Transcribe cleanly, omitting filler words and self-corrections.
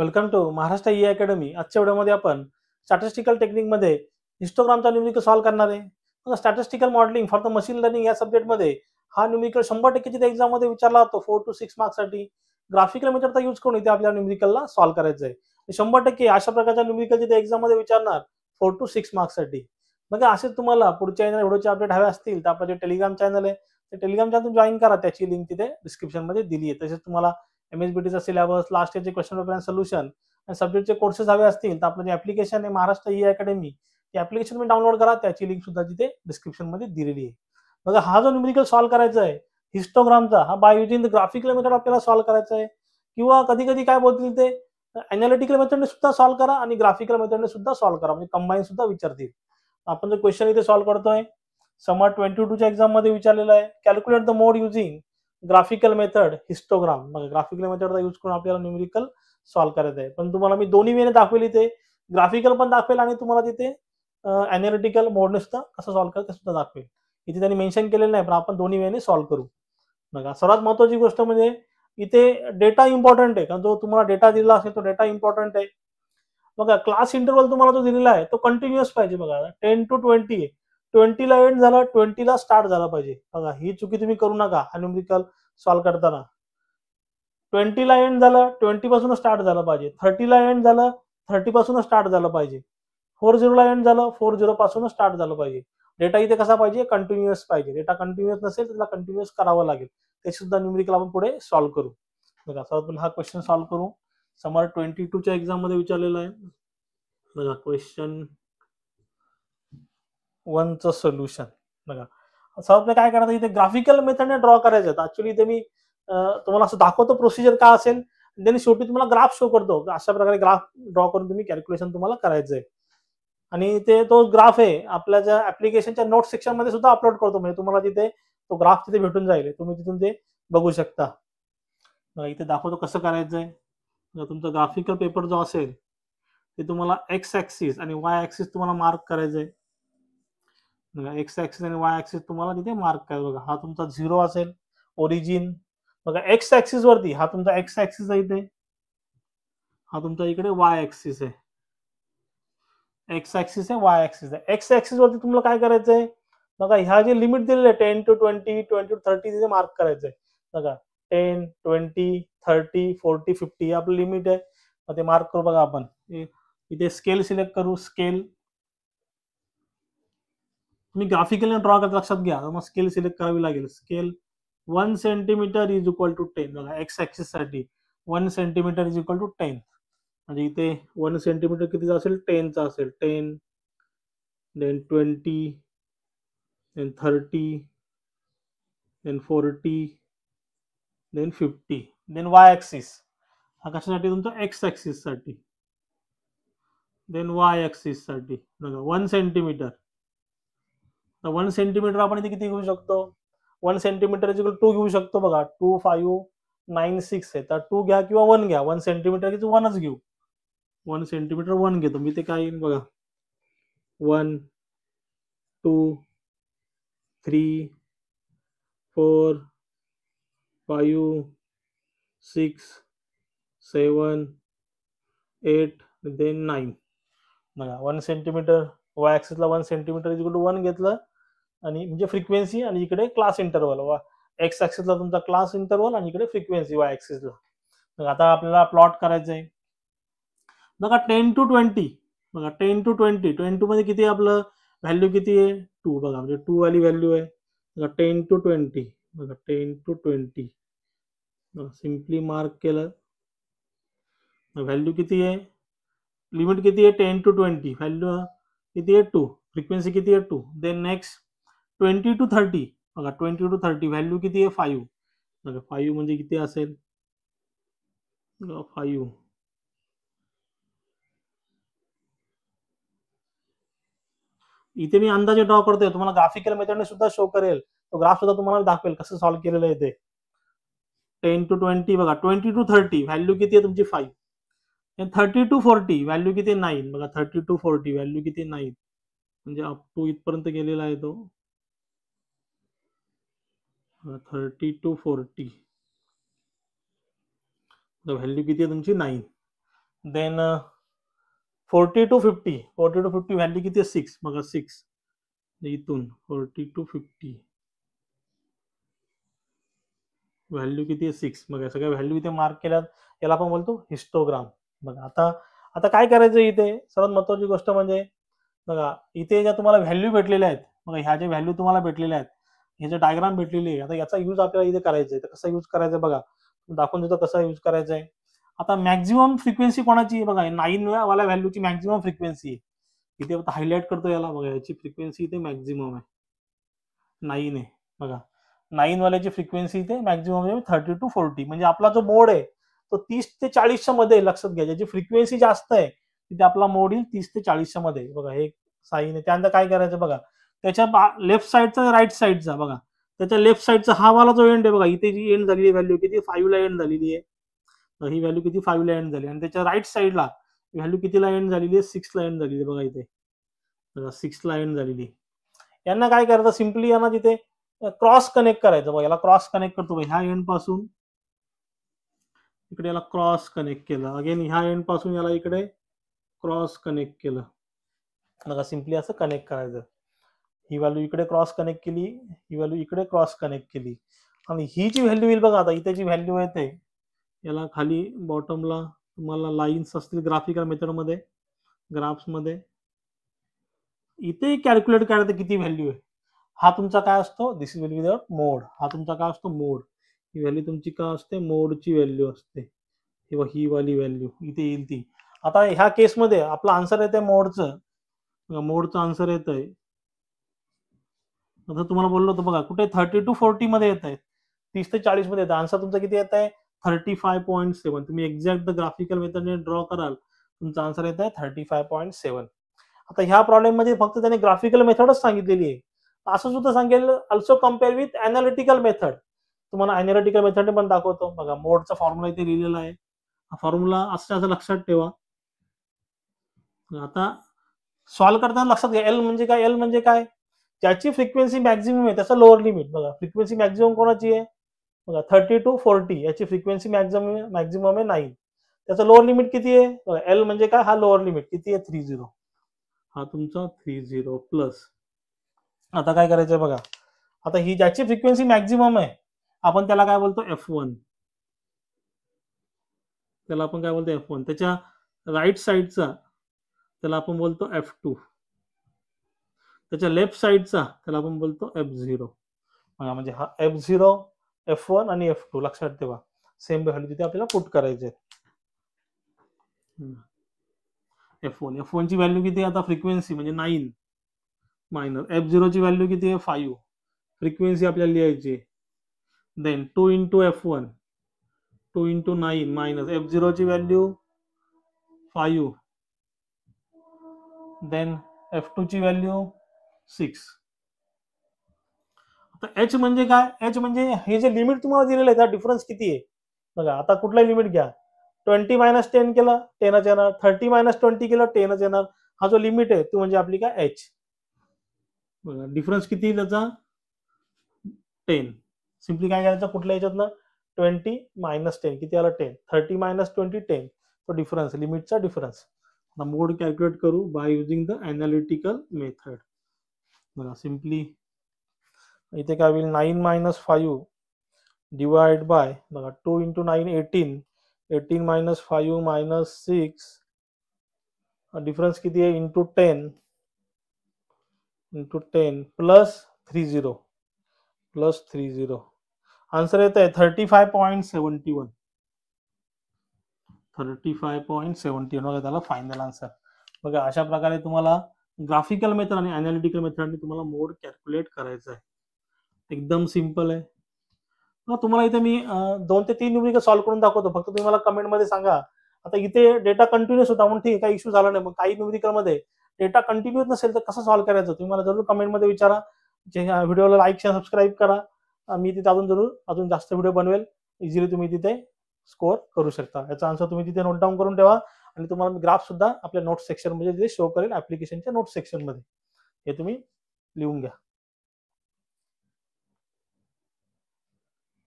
Welcome to Maharashtra E academy. आजच्या व्हिडिओमध्ये आपण स्टॅटिस्टिकल टेक्निकमध्ये हिस्टोग्रामचा न्यूमेरिकल सॉल्व्ह करणार आहे. मग statistical modelling for the machine learning या सब्जेक्टमध्ये हा न्यूमेरिकल 100% एक्झाममध्ये विचारला जातो 4 to 6 मार्क्ससाठी. ग्राफिकल मेथडचा यूज करून इथे आपल्या न्यूमेरिकलला सॉल्व्ह करायचं आहे. 100% अशा प्रकारच्या न्यूमेरिकल तिथे एक्झाममध्ये विचारणार 4 to 6 मार्क्ससाठी. मग असेच तुम्हाला पुढच्या व्हिडिओचे अपडेट हवे असतील तर आपलं जे टेलिग्राम चॅनल आहे ते टेलिग्राम चॅनल जॉईन करा. त्याची लिंक तिथे डिस्क्रिप्शनमध्ये दिली आहे. तसेच तुम्हाला MSBTचा सिलेबस, लास्ट इयरचे क्वेश्चन पेपर अँड सोल्युशन आणि सब्जेक्टचे कोर्सेस हवे असतील तर आपलं जे ऍप्लिकेशन आहे महाराष्ट्र ई अकॅडमी, ते ऍप्लिकेशन मी डाउनलोड करा. त्याची लिंक सुद्धा तिथे डिस्क्रिप्शनमध्ये दिलेली आहे. बघा, हा जो न्यूमेरिकल सॉल्व्ह करायचा आहे हिस्टोग्रामचा, हा bye using the graphical method आपल्याला सॉल्व्ह करायचा आहे. किंवा कधी कधी काय बोलतील ते अनालिटिकल मेथडने सुद्धा सॉल्व्ह करा आणि ग्राफिकल मेथडने सुद्धा सॉल्व्ह करा, म्हणजे कंबाईन सुद्धा विचारतील. आपण जो क्वेश्चन इथे सॉल्व्ह करतोय समर 22 च्या एक्झाम मध्ये विचारलेला आहे. Calculate the mode using graphical method histogram. मग ग्राफिकल मेथडचा यूज करून आपल्याला न्यूमेरिकल सॉल्व्ह करायचं आहे. पण तुम्हाला मी दोन्ही वेने दाखवेल, इथे ग्राफिकल पण दाखवेल आणि तुम्हाला तिथे अनालिटिकल मोडने सुद्धा कसं सॉल्व्ह करायचं सुद्धा दाखवेल. इथे त्यांनी मेन्शन केलेलं नाही, पण आपण दोन्ही वेने सॉल्व्ह करू. बघा, सर्वात महत्वाची गोष्ट म्हणजे इथे डेटा इम्पॉर्टंट आहे, कारण जो तुम्हाला डेटा दिलेला असेल तो डेटा इम्पॉर्टंट आहे. बघा, क्लास इंटरवल तुम्हाला जो दिलेला आहे तो कंटिन्युअस पाहिजे. बघा 10 to 20 आहे. 20 ला एंड झाला, 20 ला स्टार्ट झाला पाहिजे. बघा, ही चुकी तुम्ही करू नका हा न्यूमेरिकल सॉल्व्ह करताना. 20 ला एंड झालं, 20 पासून स्टार्ट झालं पाहिजे. 30 ला एंड झालं, 30 पासून स्टार्ट झालं पाहिजे. 40 ला एंड झालं, 40 पासून स्टार्ट झालं पाहिजे. डेटा इथे कसा पाहिजे? कंटिन्युअस पाहिजे. डेटा कंटिन्युअस नसेल तर त्याला कंटिन्युअस करावं लागेल. ते सुद्धा न्यूमेरिकल आपण पुढे सॉल्व्ह करू. बघा, सर्वात हा क्वेश्चन सॉल्व्ह करू. समर 22 च्या एक्झाम मध्ये विचारलेला आहे. बघा, क्वेश्चन 1 चं सोल्युशन. बघा, सर्वात काय करायचं, इथे ग्राफिकल मेथडने ड्रॉ करायचं. ऍक्च्युली इथे मी तुम्हाला असं दाखवतो प्रोसिजर काय असेल, त्यांनी शेवटी तुम्हाला ग्राफ शो करतो. अशा प्रकारे ग्राफ ड्रॉ करून तुम्ही कॅल्क्युलेशन तुम्हाला करायचंय. आणि ते तो ग्राफ आहे आपल्या ज्या ऍप्लिकेशनच्या नोट सेक्शन मध्ये सुद्धा अपलोड करतो, म्हणजे तुम्हाला तिथे तो ग्राफ तिथे भेटून जाईल. तुम्ही तिथून ते बघू शकता. इथे दाखवतो कसं करायचंय. तुमचा ग्राफिकल पेपर जो असेल ते तुम्हाला एक्स ऍक्सिस आणि वाय ऍक्सिस तुम्हाला मार्क करायचंय. बघा, एक्स ऍक्सिस आणि वाय ऍक्सिस तुम्हाला तिथे मार्क करायचं. बघा, हा तुमचा 0 असेल ओरिजिन. बघा, एक्स ऍक्सिस वरती हा तुमचा एक्स ऍक्सिस आहे, इथे हा तुमचा इकडे वाय ऍक्सिस आहे. एक्स ऍक्सिस आहे, वाय ऍक्सिस आहे. एक्स ऍक्सिस वरती तुम्हाला काय करायचंय, बघा ह्या जे लिमिट दिलेले आहे 10 to 20, 20 to 30 तिथे मार्क करायचंय. बघा, 10, 20, 30, 40, 50 हे आपलं लिमिट आहे. मग ते मार्क करू. बघा, आपण इथे स्केल सिलेक्ट करू. स्केल तुम्ही ग्राफिकल ड्रॉ करता लक्षात घ्या, मग स्केल सिलेक्ट करावी लागेल. Scale 1 centimetre is equal to 10. बघा, एक्स ऍक्सिस साठी 1 सेंटीमीटर इज इक्वल टू 10. म्हणजे इथे 1 सेंटीमीटर कितीचा असेल? 10 चा असेल. 10, then 20, then 30, then 40, then 50. Then Y axis हा कशासाठी? तुमचा एक्स ऍक्सिस साठी. देन वाय ऍक्सिस साठी बघा 1 सेंटीमीटर. 1 सेंटीमीटर आपण इथे किती घेऊ शकतो? 1 सेंटीमीटर इक्वल 2 घेऊ शकतो. बघा, 2, 5, 9, 6 आहे, तर 2 घ्या किंवा 1 घ्या. 1 सेंटीमीटर किती? 1च घेऊ. 1 सेंटीमीटर 1 घेतो मी. ते काय येईल बघा, 1, 2, 3, 4, 5, 6, 7, 8, देन 9. बघा, 1 सेंटीमीटर वाय ऍक्सिसला 1 सेंटीमीटर इक्वल टू 1 घेतलं आणि म्हणजे फ्रिक्वेन्सी, आणि इकडे क्लास इंटरवल. एक्स ऍक्सिसला तुमचा क्लास इंटरवल आणि इकडे फ्रिक्वेन्सी वाय ऍक्सिसला. आता आपल्याला प्लॉट करायचंय. बघा, 10 to 20. बघा, 10 to 20. 22 मध्ये किती आपलं व्हॅल्यू किती आहे? 2. बघा, म्हणजे 2 वाली व्हॅल्यू आहे. बघा, 10 to 20. बघा, 10 to 20 सिम्पली मार्क केलं. व्हॅल्यू किती आहे? लिमिट किती आहे? 10 to 20. व्हॅल्यू किती आहे? 2. फ्रिक्वेन्सी किती आहे? 2. Then next 20 to 30. बघा, 20 to 30 व्हॅल्यू किती आहे? 5. बघा, 5 म्हणजे किती असेल? 5. इथे मी अंदाजे ड्रॉ करतोय, तुम्हाला ग्राफिकल मेथडने सुद्धा शो करेल. तो ग्राफ सुद्धा तुम्हाला दाखवेल कसं सॉल्व्ह केलेलं आहे ते. 10 to 20. बघा, 20 to 30 व्हॅल्यू किती आहे तुमची? 5. 30 to 40 व्हॅल्यू किती? 9. बघा, 30 to 40 व्हॅल्यू किती? 9. म्हणजे अप टू इथपर्यंत गेलेला आहे तो. 30 to 40 व्हॅल्यू किती आहे तुमची? 9. देन 40 to 50, 40 to 50 व्हॅल्यू किती आहे 6, बघा 6 इथून 40 to 50 व्हॅल्यू किती आहे 6, बघा सगळ्या व्हॅल्यू इथे मार्क केल्यात, याला आपण बोलतो हिस्टोग्राम. बघा आता आता काय करायचं इथे सर्वात महत्वाची गोष्ट म्हणजे बघा इथे ज्या तुम्हाला व्हॅल्यू भेटलेल्या आहेत, बघा ह्या ज्या व्हॅल्यू तुम्हाला भेटलेल्या आहेत, हे जे डायग्राम भेटलेली आहे, आता याचा यूज आपल्याला इथे करायचा आहे. तर कसा यूज करायचा बघा, दाखवून देतो कसा यूज करायचा आहे. आता मॅक्झिमम फ्रिक्वेन्सी कोणाची आहे बघा, 9 वाल्या व्हॅल्यूची मॅक्झिमम फ्रिक्वेन्सी आहे. इथे आता हायलाइट करतो याला, बघा याची फ्रिक्वेन्सी इथे मॅक्झिमम आहे 9 आहे. बघा 9 वाल्याची फ्रिक्वेन्सी इथे मॅक्झिमम आहे 30 to 40, म्हणजे आपला जो मोड आहे तो 30 ते 40च्या मध्ये लक्षात घ्या. ज्याची फ्रिक्वेन्सी जास्त आहे तिथे आपला मोड येईल 30 ते 40च्या मध्ये. बघा हे साईन आहे. त्यानंतर काय करायचं बघा, त्याच्या लेफ्ट साईडचा राईट साईडचा बघा, त्याच्या लेफ्ट साईडचा हा वाला जो एंड आहे बघा, इथे जी एंड झालेली व्हॅल्यू किती 5 ला एंड झालेली आहे. ही व्हॅल्यू किती 5 ला एंड झाली, आणि त्याच्या राईट साईडला व्हॅल्यू कितीला एंड झालेली आहे 6 ला एंड झालेली आहे. बघा इथे बघा 6 ला एंड झालेली. यांना काय करायचं सिम्पली, यांना तिथे क्रॉस कनेक्ट करायचं. बघा याला क्रॉस कनेक्ट करतो बघा, ह्या एंड पासून इकडे याला क्रॉस कनेक्ट केलं, अगेन ह्या एंड पासून याला इकडे क्रॉस कनेक्ट केलं. बघा सिम्पली असं कनेक्ट करायचं. ही व्हॅल्यू इकडे क्रॉस कनेक्ट केली, ही व्हॅल्यू इकडे क्रॉस कनेक्ट केली, आणि ही जी व्हॅल्यू येईल बघा, आता इथे जी व्हॅल्यू येते याला खाली बॉटमला तुम्हाला लाईन्स असतील ग्राफिकल मेथडमध्ये, ग्राफ्समध्ये इथे कॅल्क्युलेट करायचं किती व्हॅल्यू आहे. हा तुमचा काय असतो, दिस इज विदाउट मोड. हा तुमचा काय असतो मोड. ही व्हॅल्यू तुमची काय असते, मोडची व्हॅल्यू असते. किंवा ही वाली व्हॅल्यू इथे येईल ती. आता ह्या केसमध्ये आपला आन्सर येते मोडचं. मोडचं आन्सर येत आहे, आता तुम्हाला बोललो होतो बघा कुठे 30 to 40 मध्ये येत आहे, 30 ते 40 मध्ये येतं. आन्सर तुमचा किती येत आहे 35.7. तुम्ही एक्झॅक्ट ग्राफिकल मेथडने ड्रॉ कराल, तुमचा आन्सर येत आहे 35.7. आता ह्या प्रॉब्लेम मध्ये फक्त त्याने ग्राफिकल मेथडच सांगितलेली आहे. असं सुद्धा सांगेल also compare with analytical method. तुम्हाला अनालिटिकल मेथडने पण दाखवतो. बघा मोडचा फॉर्म्युला इथे लिहिलेला आहे. हा फॉर्म्युला असं लक्षात ठेवा. आता सॉल्व्ह करताना लक्षात घ्या, एल म्हणजे काय, एल म्हणजे काय, ज्याची फ्रिक्वेन्सी मॅक्झिमम आहे त्याचा लोअर लिमिट. बघा फ्रिक्वेन्सी मॅक्झिमम कोणाची आहे बघा 30 to 40, याची फ्रिक्वेन्सी मॅक्झिमम आहे 9, त्याचं लोअर लिमिट किती आहे बघा, एल म्हणजे काय, हा लोअर लिमिट किती आहे 30, हा तुमचा 30 प्लस. आता काय करायचंय बघा, आता ही ज्याची फ्रिक्वेन्सी मॅक्झिमम आहे आपण त्याला काय बोलतो F1, त्याला आपण काय बोलतो F1. त्याच्या राईट साईडचा त्याला आपण बोलतो F2, त्याच्या लेफ्ट साईडचा त्याला आपण बोलतो F0. म्हणजे हा F0, F1 आणि F2 लक्षात ठेवा. सेम व्हॅल्यू तिथे आपल्याला पुट करायचे. F1 ची व्हॅल्यू किती आहे आता, फ्रिक्वेन्सी म्हणजे 9 मायनस F0 ची व्हॅल्यू किती आहे 5, फ्रिक्वेन्सी आपल्याला लिहायची. Then 2 into F1, 2 into 9 minus F0 ची व्हॅल्यू 5, देन F2 ची व्हॅल्यू 6. आता H म्हणजे काय, H म्हणजे हे जे लिमिट तुम्हाला दिलेलं आहे त्या डिफरन्स किती आहे बघा. आता कुठलाही लिमिट घ्या, 20 मायनस 10 केलं 10च येणार, 30 मायनस 20 केलं 10च येणार. हा जो लिमिट आहे तो म्हणजे आपली काय H. बघा डिफरन्स किती येईल त्याचा 10. सिम्पली काय करायचं, कुठल्या याच्यातनं 20 मायनस 10 किती आला 10, 30 मायनस 20 10, तो डिफरन्स लिमिटचा डिफरन्स. आता मोड कॅल्क्युलेट करू by using the analytical method. बघा सिम्पली इथे काय होईल 9 मायनस 5 डिवाइड बाय बघा 2 into 9 18, 18 मायनस 5 मायनस 6, डिफरन्स किती आहे इंटू 10 प्लस 30 प्लस 30. आन्सर येत आहे 35.71. 35.71 बघा त्याला फायनल आन्सर. बघा अशा प्रकारे तुम्हाला ग्राफिकल मेथड आणि अनालिटिकल मेथडने तुम्हाला मोड कॅल्क्युलेट करायचं आहे. एकदम सिम्पल आहे. तुम्हाला इथे मी 2 ते 3 न्यूमेरिकल सॉल्व्ह करून दाखवतो. फक्त तुम्ही मला कमेंटमध्ये सांगा. आता इथे डेटा कंटिन्युअस होता म्हणून ठीक आहे, काही इश्यू झाला नाही. मग काही न्यूमेरिकल मध्ये डेटा कंटिन्युअस नसेल तर कसं सॉल्व्ह करायचं तुम्ही मला जरूर कमेंटमध्ये विचारा. व्हिडिओला लाईक शेअर सबस्क्राईब करा. मी तिथे अजून जास्त व्हिडिओ बनवेल. इझिली तुम्ही तिथे स्कोअर करू शकता. याचा आन्सर तुम्ही तिथे नोट डाऊन करून ठेवा, आणि तुम्हाला ग्राफ सुद्धा आपल्या नोट सेक्शन मध्ये शो करेल ऍप्लिकेशनच्या नोट सेक्शन मध्ये. हे तुम्ही लिहून घ्या.